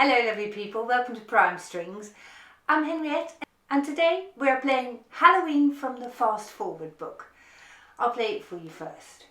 Hello lovely people, welcome to Prime Strings. I'm Henriette and today we're playing Halloween from the Fast Forward book. I'll play it for you first.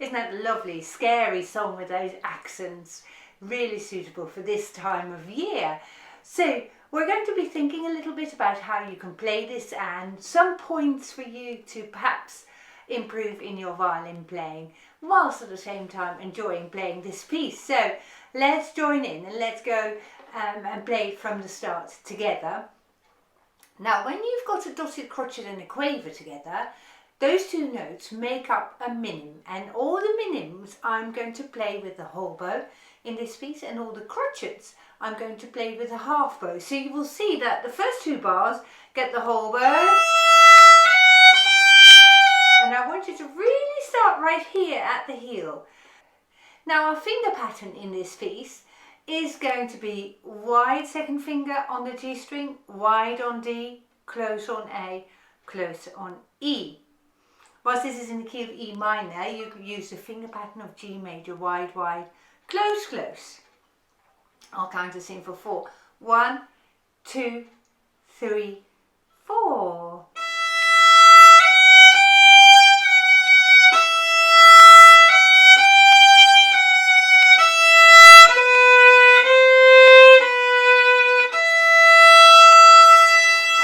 Isn't that a lovely, scary song with those accents? Really suitable for this time of year. So we're going to be thinking a little bit about how you can play this and some points for you to perhaps improve in your violin playing whilst at the same time enjoying playing this piece. So let's join in and let's go and play from the start together. Now when you've got a dotted crotchet and a quaver together, those two notes make up a minim, and all the minims I'm going to play with the whole bow in this piece, and all the crotchets I'm going to play with the half bow. So you will see that the first two bars get the whole bow, and I want you to really start right here at the heel. Now our finger pattern in this piece is going to be wide second finger on the G string, wide on D, close on A, close on E. Whilst this is in the key of E minor, you could use the finger pattern of G major, wide, wide, close, close. I'll count us in for 4. 1, 2, 3, 4.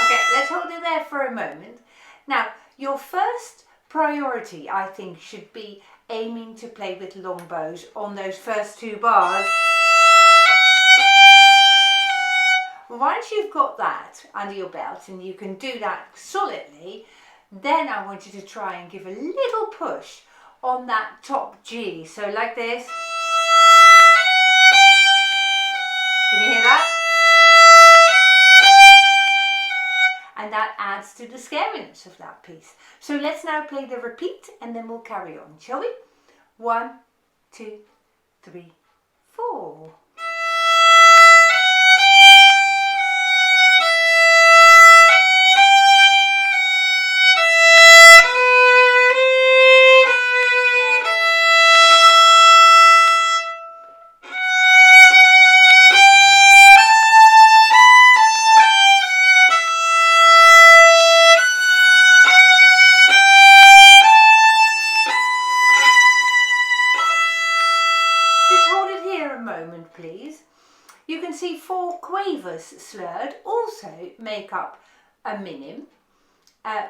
Okay, let's hold it there for a moment. Now, your first priority, I think, should be aiming to play with long bows on those first two bars. Once you've got that under your belt and you can do that solidly, then I want you to try and give a little push on that top G. So like this. Can you hear that? And that adds to the scariness of that piece. So let's now play the repeat and then we'll carry on, shall we? 1, 2, 3, 4. Please. You can see 4 quavers slurred also make up a minim.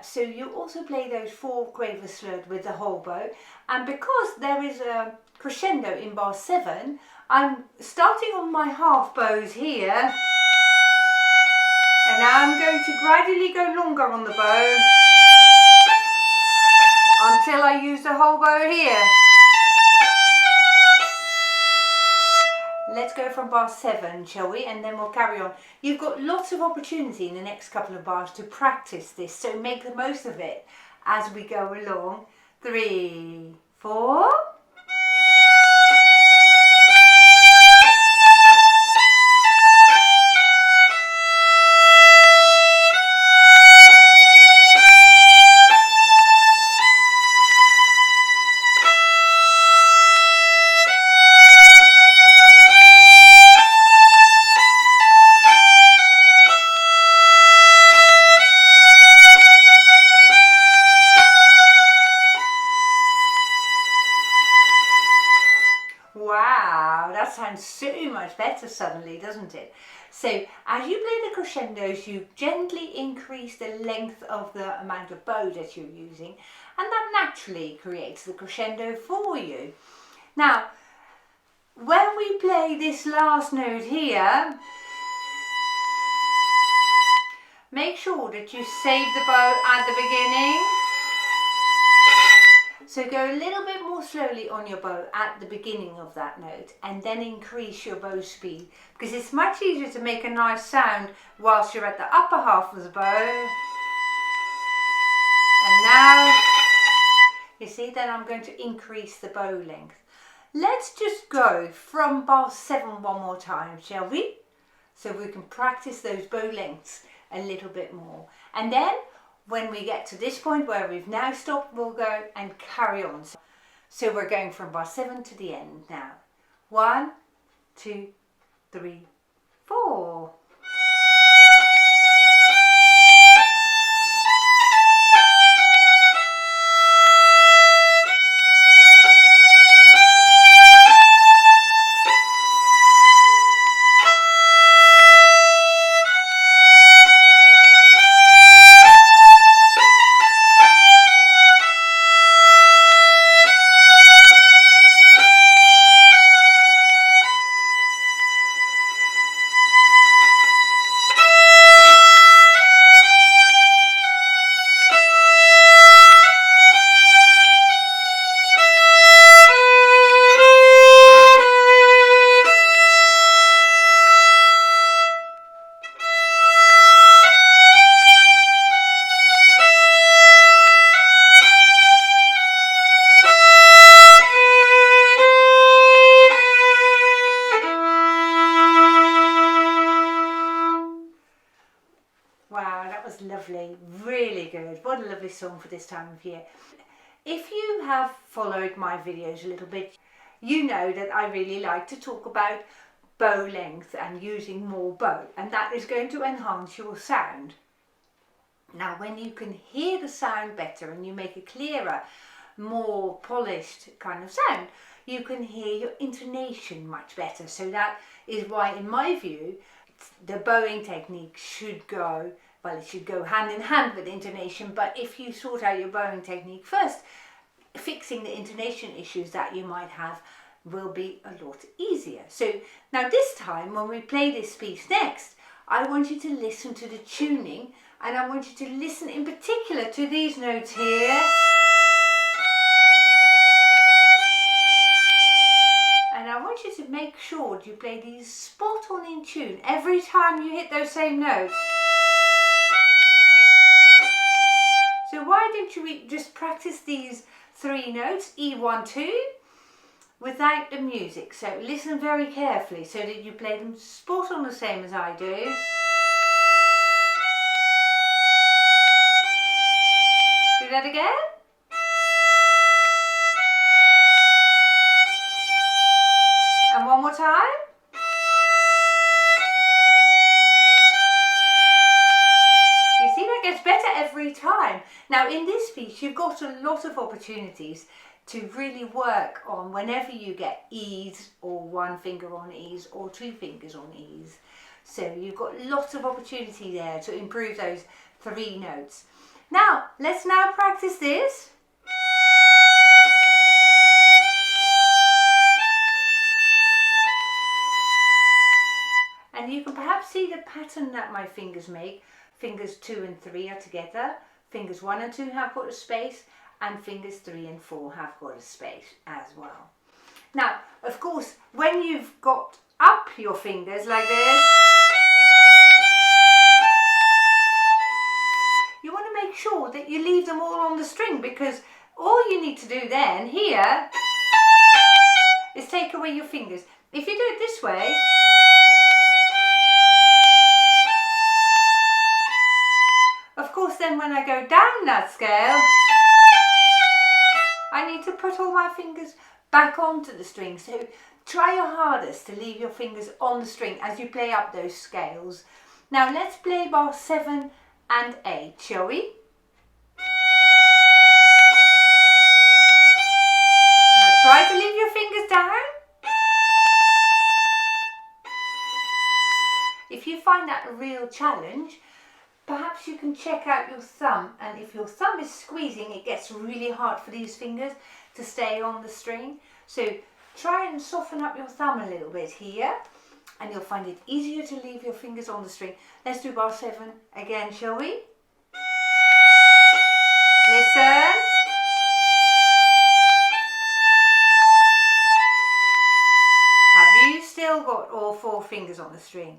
So you also play those 4 quavers slurred with the whole bow. And because there is a crescendo in bar 7, I'm starting on my half bows here. And now I'm going to gradually go longer on the bow until I use the whole bow here. Let's go from bar 7, shall we? And then we'll carry on. You've got lots of opportunity in the next couple of bars to practice this, so make the most of it as we go along. 3, 4. that sounds so much better suddenly, doesn't it? So as you play the crescendos, you gently increase the length of the amount of bow that you're using, and that naturally creates the crescendo for you. Now, when we play this last note here, make sure that you save the bow at the beginning. So go a little bit more slowly on your bow at the beginning of that note, and then increase your bow speed, because it's much easier to make a nice sound whilst you're at the upper half of the bow. And now, you see, then I'm going to increase the bow length. Let's just go from bar 7 one more time, shall we? So we can practice those bow lengths a little bit more. And then when we get to this point where we've now stopped, we'll go and carry on. So we're going from bar 7 to the end now. 1, 2, 3, 4. Wow, that was lovely, really good. What a lovely song for this time of year. If you have followed my videos a little bit, you know that I really like to talk about bow length and using more bow, and that is going to enhance your sound. Now, when you can hear the sound better and you make a clearer, more polished kind of sound, you can hear your intonation much better. So that is why, in my view, the bowing technique should go, well, it should go hand in hand with intonation, but if you sort out your bowing technique first, fixing the intonation issues that you might have will be a lot easier. So now this time, when we play this piece next, I want you to listen to the tuning, and I want you to listen in particular to these notes here. And I want you to make sure you play these spot on in tune every time you hit those same notes. So why don't you just practice these 3 notes, E1, 2, without the music. So listen very carefully so that you play them spot on the same as I do. Do that again. And one more time. You see, that gets better every time. Now in this piece you've got a lot of opportunities to really work on whenever you get E's, or 1 finger on E's, or 2 fingers on E's. So you've got lots of opportunity there to improve those 3 notes. Now let's now practice this. And you can perhaps see the pattern that my fingers make. Fingers 2 and 3 are together. Fingers 1 and 2 have got a space, and fingers 3 and 4 have got a space as well. Now, of course, when you've got up your fingers like this, you want to make sure that you leave them all on the string, because all you need to do then here is take away your fingers. If you do it this way, of course, then when I go down that scale, I need to put all my fingers back onto the string. So try your hardest to leave your fingers on the string as you play up those scales. Now let's play bar 7 and 8, shall we? Now try to leave your fingers down. if you find that a real challenge, perhaps you can check out your thumb, and if your thumb is squeezing, it gets really hard for these fingers to stay on the string. So try and soften up your thumb a little bit here, and you'll find it easier to leave your fingers on the string. Let's do bar 7 again, shall we? Listen. Have you still got all 4 fingers on the string?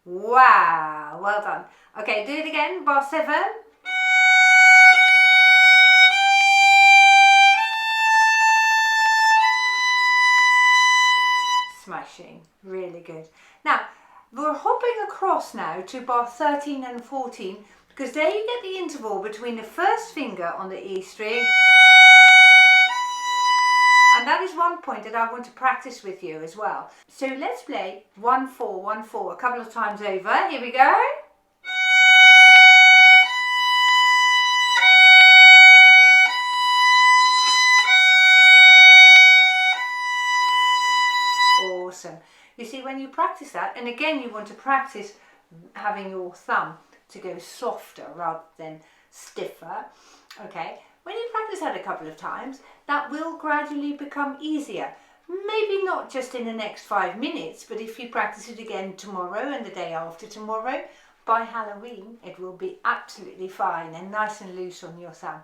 Wow, well done. Okay, do it again, bar 7. Smashing, really good. Now, we're hopping across now to bar 13 and 14, because there you get the interval between the first finger on the E string, and that is one point that I want to practice with you as well. So let's play 1 4 1 4 a couple of times over. Here we go. Awesome. You see, when you practice that, and again you want to practice having your thumb to go softer rather than stiffer, okay? When you practice that a couple of times, that will gradually become easier. Maybe not just in the next 5 minutes, but if you practice it again tomorrow and the day after tomorrow, by Halloween it will be absolutely fine and nice and loose on your thumb.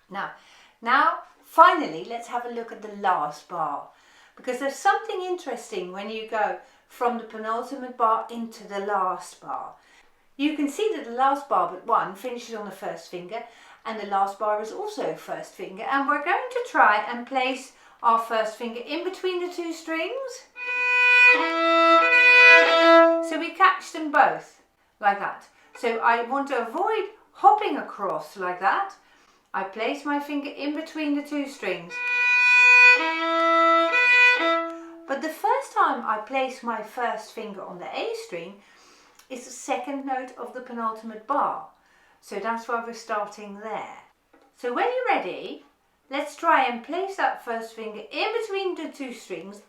Now finally, let's have a look at the last bar, because there's something interesting when you go from the penultimate bar into the last bar. You can see that the last bar but 1 finishes on the first finger, and the last bar is also first finger, and we're going to try and place our first finger in between the 2 strings, so we catch them both like that. So I want to avoid hopping across like that. I place my finger in between the 2 strings, but the first time I place my first finger on the A string is the second note of the penultimate bar. So that's why we're starting there. So when you're ready, let's try and place that first finger in between the 2 strings,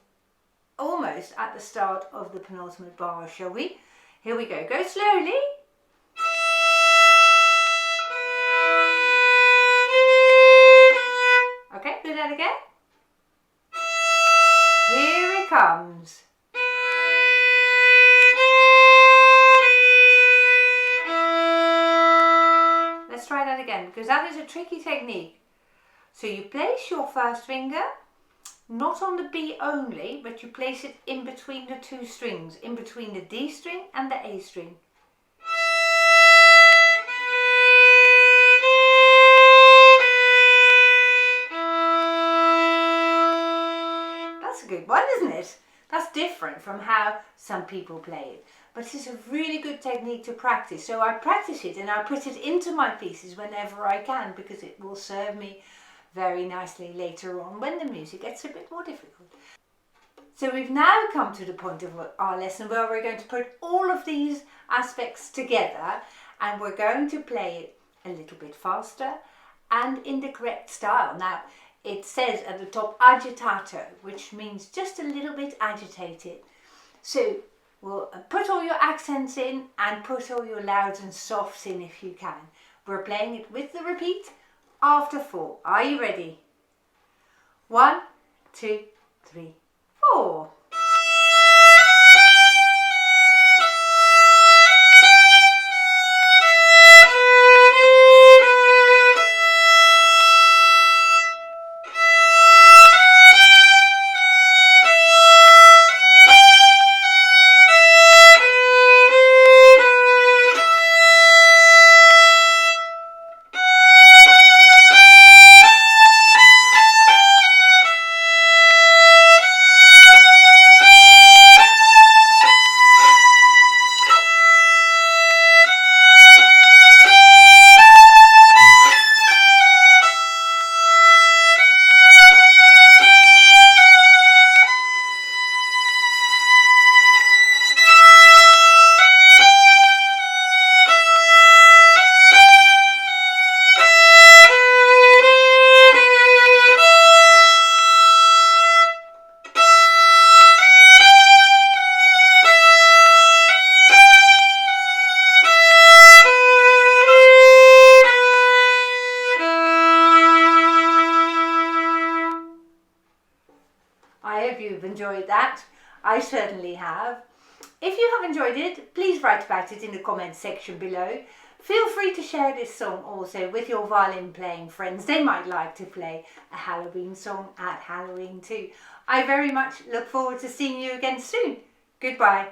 almost at the start of the penultimate bar, shall we? Here we go. Go slowly. Okay, do that again. Here it comes. Let's try that again, because that is a tricky technique. So you place your first finger not on the B only, but you place it in between the 2 strings, in between the D string and the A string. That's a good one, isn't it? That's different from how some people play it. But it's a really good technique to practice. So I practice it and I put it into my pieces whenever I can, because it will serve me very nicely later on when the music gets a bit more difficult. So we've now come to the point of our lesson where we're going to put all of these aspects together, and we're going to play it a little bit faster and in the correct style. Now, it says at the top agitato, which means just a little bit agitated. So we'll put all your accents in and put all your louds and softs in if you can. We're playing it with the repeat after 4. Are you ready? 1, 2, 3, 4. I hope you've enjoyed that. I certainly have. If you have enjoyed it, please write about it in the comments section below. Feel free to share this song also with your violin playing friends. They might like to play a Halloween song at Halloween too. I very much look forward to seeing you again soon. Goodbye.